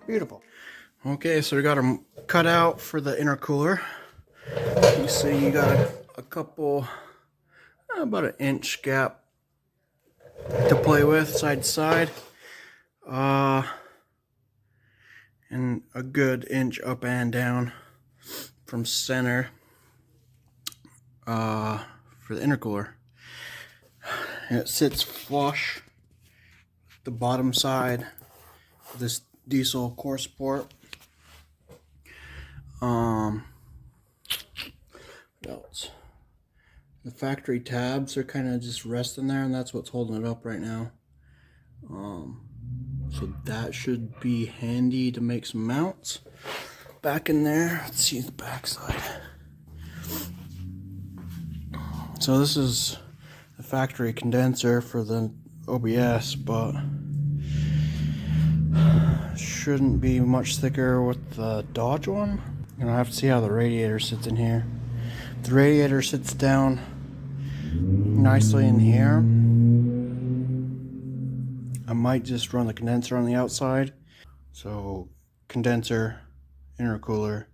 Beautiful. Okay, so we got them cut out for the intercooler. You see you got a couple, about an inch gap to play with side to side. And a good inch up and down from center for the intercooler. And it sits flush the bottom side of this diesel core support. What else? The factory tabs are kind of just resting there, and that's what's holding it up right now. So that should be handy to make some mounts back in there. Let's see the back side. So this is the factory condenser for the OBS, but shouldn't be much thicker with the Dodge one. I'm gonna have to see how the radiator sits in here. The radiator sits down nicely in here. I might just run the condenser on the outside. So condenser, intercooler,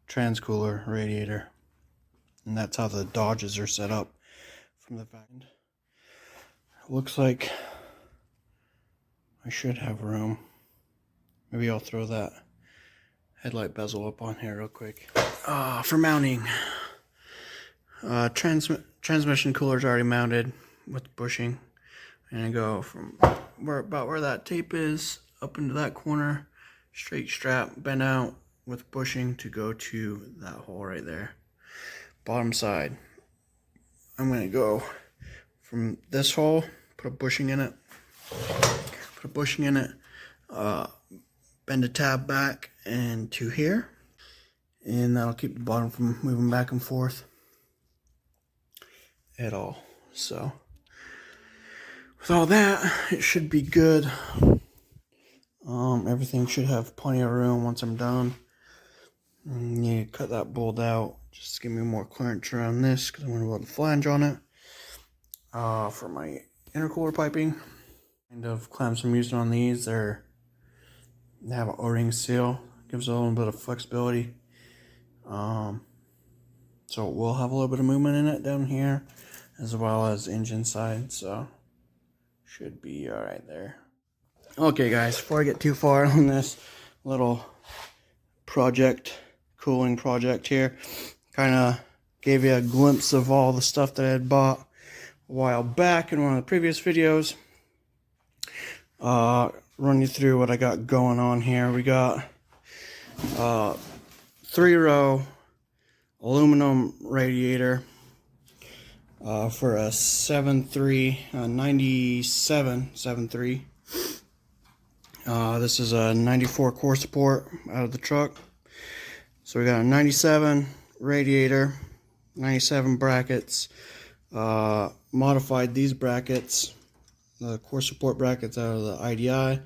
transcooler, radiator. And that's how the Dodges are set up from the back end. Looks like I should have room. Maybe I'll throw that headlight bezel up on here real quick. For mounting. Transmission cooler's already mounted with bushing. And I go from about where that tape is up into that corner, straight strap, bend out with bushing to go to that hole right there. Bottom side. I'm going to go from this hole, put a bushing in it, bend a tab back and to here, and that'll keep the bottom from moving back and forth at all. So with all that, it should be good. Everything should have plenty of room once I'm done. You cut that bolt out just to give me more clearance around this, because I'm going to put a flange on it for my intercooler piping. Kind of clamps I'm using on these, they have an O-ring seal, gives it a little bit of flexibility. So we'll have a little bit of movement in it down here, as well as engine side, so should be all right there. Okay guys, before I get too far on this little cooling project here, kind of gave you a glimpse of all the stuff that I had bought a while back in one of the previous videos. Run you through what I got going on here. We got 3-row aluminum radiator for a 97 7.3. This is a 94 core support out of the truck. So we got a 97 radiator, 97 brackets. Modified these brackets, the core support brackets, out of the IDI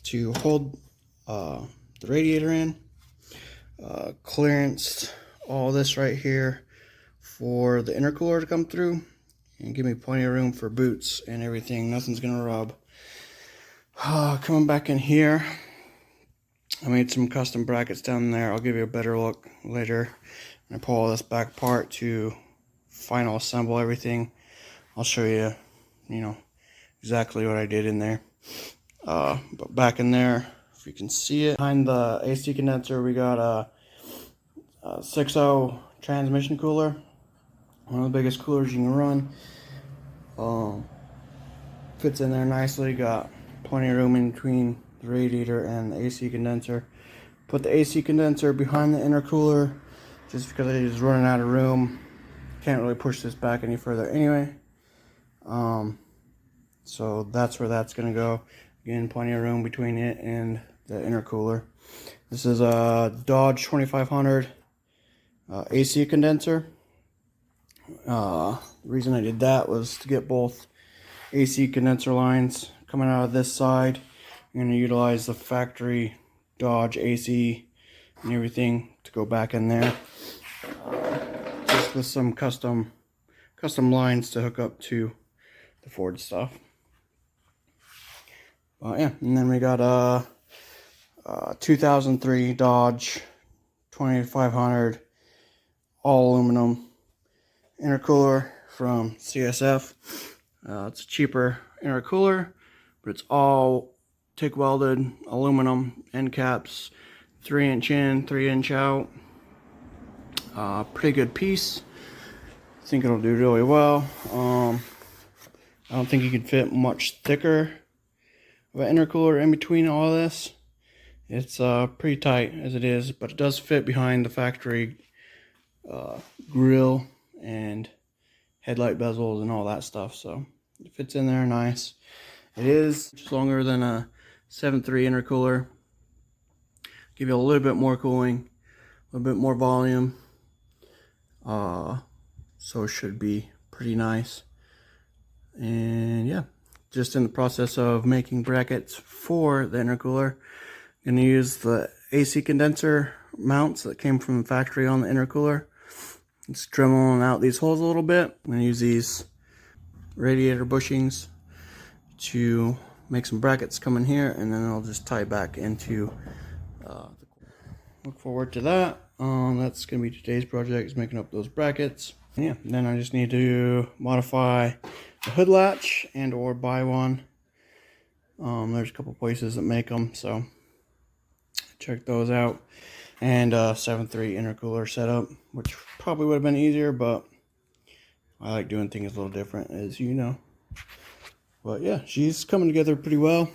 to hold the radiator in. Clearanced all this right here for the intercooler to come through and give me plenty of room for boots and everything. Nothing's gonna rub. Coming back in here, I made some custom brackets down there. I'll give you a better look later. I pull all this back apart to final assemble everything. I'll show you, exactly what I did in there. But back in there, if you can see it. Behind the AC condenser, we got a 6.0 transmission cooler. One of the biggest coolers you can run. Fits in there nicely. Got plenty of room in between the radiator and the AC condenser. Put the AC condenser behind the intercooler just because it is running out of room. Can't really push this back any further anyway. So that's where that's gonna go. Again, plenty of room between it and the intercooler. This is a Dodge 2500 AC condenser. The reason I did that was to get both AC condenser lines coming out of this side. I'm going to utilize the factory Dodge AC and everything to go back in there, just with some custom lines to hook up to the Ford stuff. Yeah, and then we got a 2003 Dodge 2500 all aluminum intercooler from CSF. It's a cheaper intercooler, but it's all TIG welded aluminum end caps, 3-inch in, 3-inch out. Pretty good piece. I think it'll do really well. I don't think you could fit much thicker of an intercooler in between all of this. It's pretty tight as it is, but it does fit behind the factory grill and headlight bezels and all that stuff, so it fits in there nice. It is just longer than a 7.3 intercooler. Give you a little bit more cooling, a little bit more volume, so it should be pretty nice. And yeah, just in the process of making brackets for the intercooler. I'm going to use the AC condenser mounts that came from the factory on the intercooler. Just dremeling out these holes a little bit. I'm going to use these radiator bushings to make some brackets come in here, and then I'll just tie back into look forward to that. That's going to be today's project, is making up those brackets. And yeah, then I just need to modify the hood latch and or buy one. There's a couple places that make them, so check those out. And 7.3 intercooler setup, which probably would have been easier, but I like doing things a little different, as you know. But yeah, she's coming together pretty well.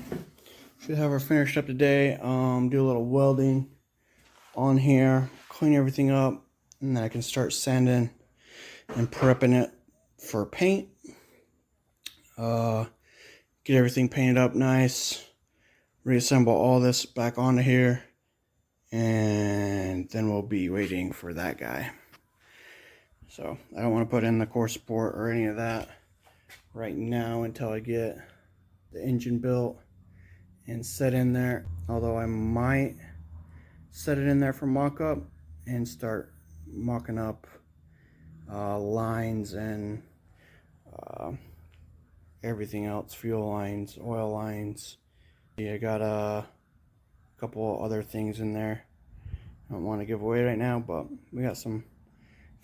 Should have her finished up today. Do a little welding on here, clean everything up, and then I can start sanding and prepping it for paint. Get everything painted up nice, reassemble all this back onto here, and then we'll be waiting for that guy. So I don't want to put in the core support or any of that right now until I get the engine built and set in there, although I might set it in there for mock-up and start mocking up lines and everything else, fuel lines, oil lines. Yeah, I got a couple other things in there I don't want to give away right now, but we got some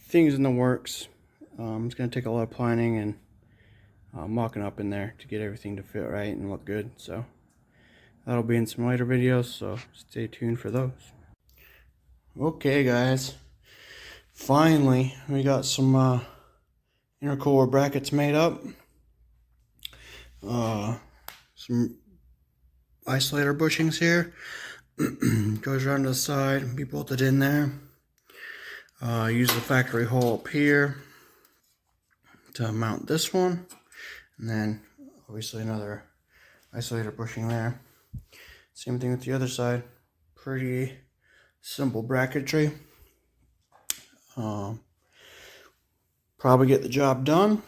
things in the works. It's going to take a lot of planning and mocking up in there to get everything to fit right and look good. So that'll be in some later videos, so stay tuned for those. Okay guys, finally we got some intercooler brackets made up. Some isolator bushings here. Goes around to the side, be bolted in there. Use the factory hole up here to mount this one, and then obviously another isolator bushing there. Same thing with the other side. Pretty simple bracketry. Probably get the job done,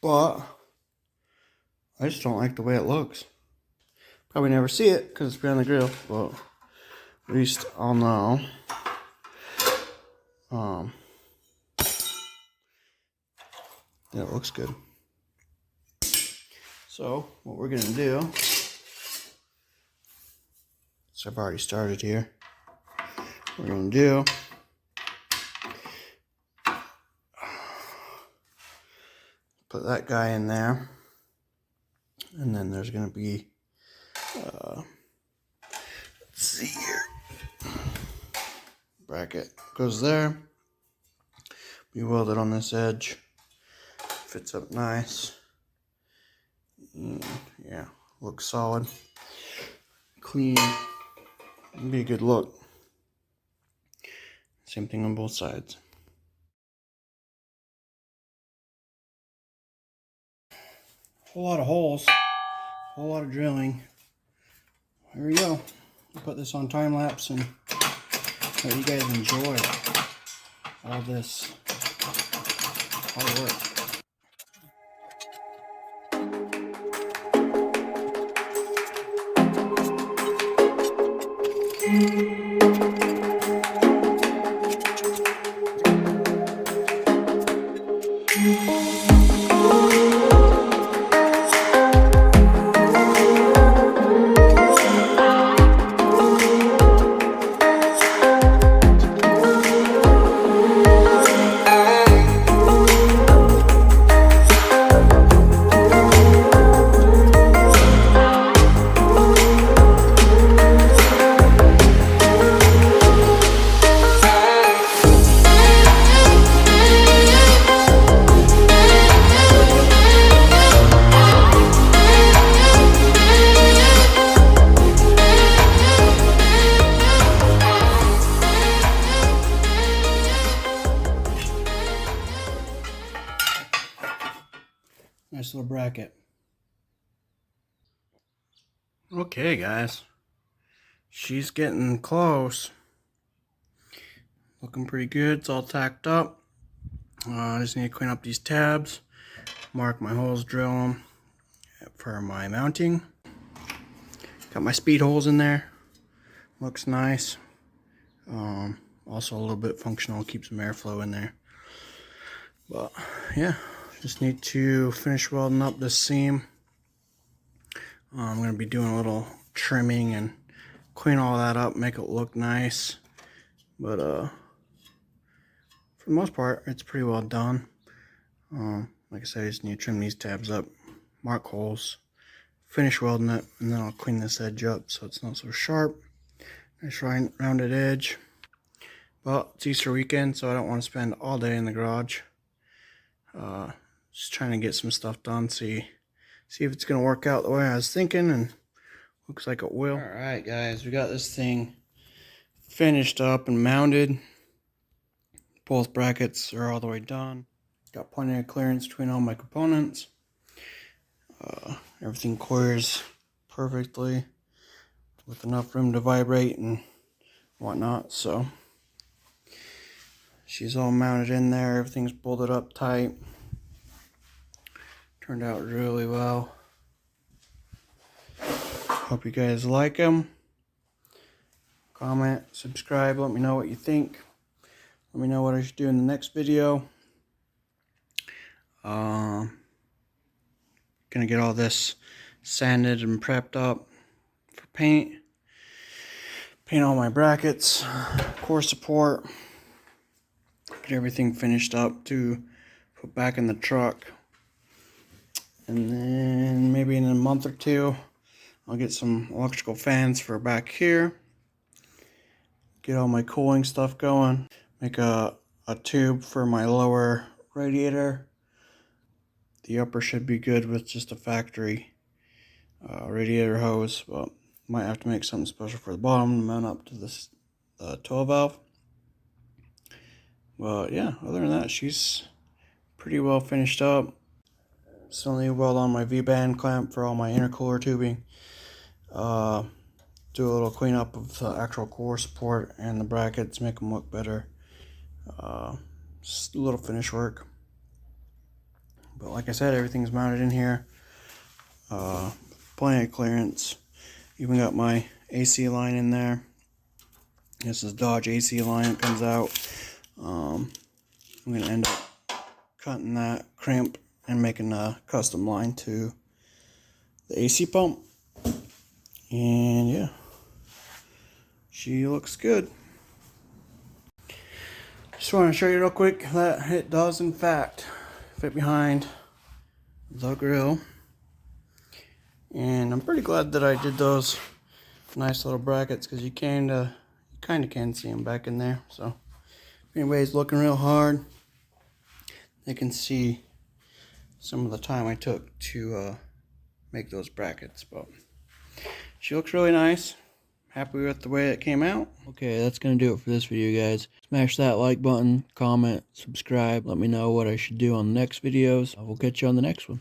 but I just don't like the way it looks. Probably never see it because it's behind the grill, but at least I'll know. Yeah, it looks good. So what we're gonna do, so I've already started here. What we're gonna do, put that guy in there, and then there's gonna be see here. Bracket goes there. We weld it on this edge. Fits up nice. And yeah, looks solid. Clean. Be a good look. Same thing on both sides. Whole lot of holes. Whole lot of drilling. Here we go. I'll put this on time lapse and let you guys enjoy all this hard work. Nice little bracket. Okay, guys. She's getting close. Looking pretty good. It's all tacked up. I just need to clean up these tabs. Mark my holes, drill them for my mounting. Got my speed holes in there. Looks nice. Also a little bit functional. Keep some airflow in there. But yeah. Just need to finish welding up this seam. I'm going to be doing a little trimming and clean all that up, make it look nice. But for the most part, it's pretty well done. Like I said, I just need to trim these tabs up, mark holes, finish welding it, and then I'll clean this edge up so it's not so sharp. Nice rounded edge. Well, it's Easter weekend, so I don't want to spend all day in the garage. Just trying to get some stuff done, see if it's going to work out the way I was thinking, and looks like it will. Alright guys, we got this thing finished up and mounted. Both brackets are all the way done. Got plenty of clearance between all my components. Everything clears perfectly with enough room to vibrate and whatnot, so she's all mounted in there. Everything's bolted up tight. Turned out really well. Hope you guys like them. Comment, subscribe, let me know what you think. Let me know what I should do in the next video. Gonna get all this sanded and prepped up for paint. Paint all my brackets, core support. Get everything finished up to put back in the truck. And then maybe in a month or two, I'll get some electrical fans for back here. Get all my cooling stuff going. Make a tube for my lower radiator. The upper should be good with just a factory radiator hose, but might have to make something special for the bottom to mount up to this 12 valve. But yeah, other than that, she's pretty well finished up. Still need to weld on my V-band clamp for all my intercooler tubing. Do a little cleanup of the actual core support and the brackets, make them look better. Just a little finish work. But like I said, everything's mounted in here. Plenty of clearance. Even got my AC line in there. This is Dodge AC line. It comes out. I'm going to end up cutting that crimp and making a custom line to the AC pump. And yeah, she looks good. Just want to show you real quick that it does in fact fit behind the grill. And I'm pretty glad that I did those Nice little brackets, because you kind of can see them back in there. So if anybody's looking real hard, they can see some of the time I took to make those brackets. But she looks really nice. Happy with the way it came out. Okay, that's going to do it for this video, guys. Smash that like button, comment, subscribe. Let me know what I should do on the next videos. I will catch you on the next one.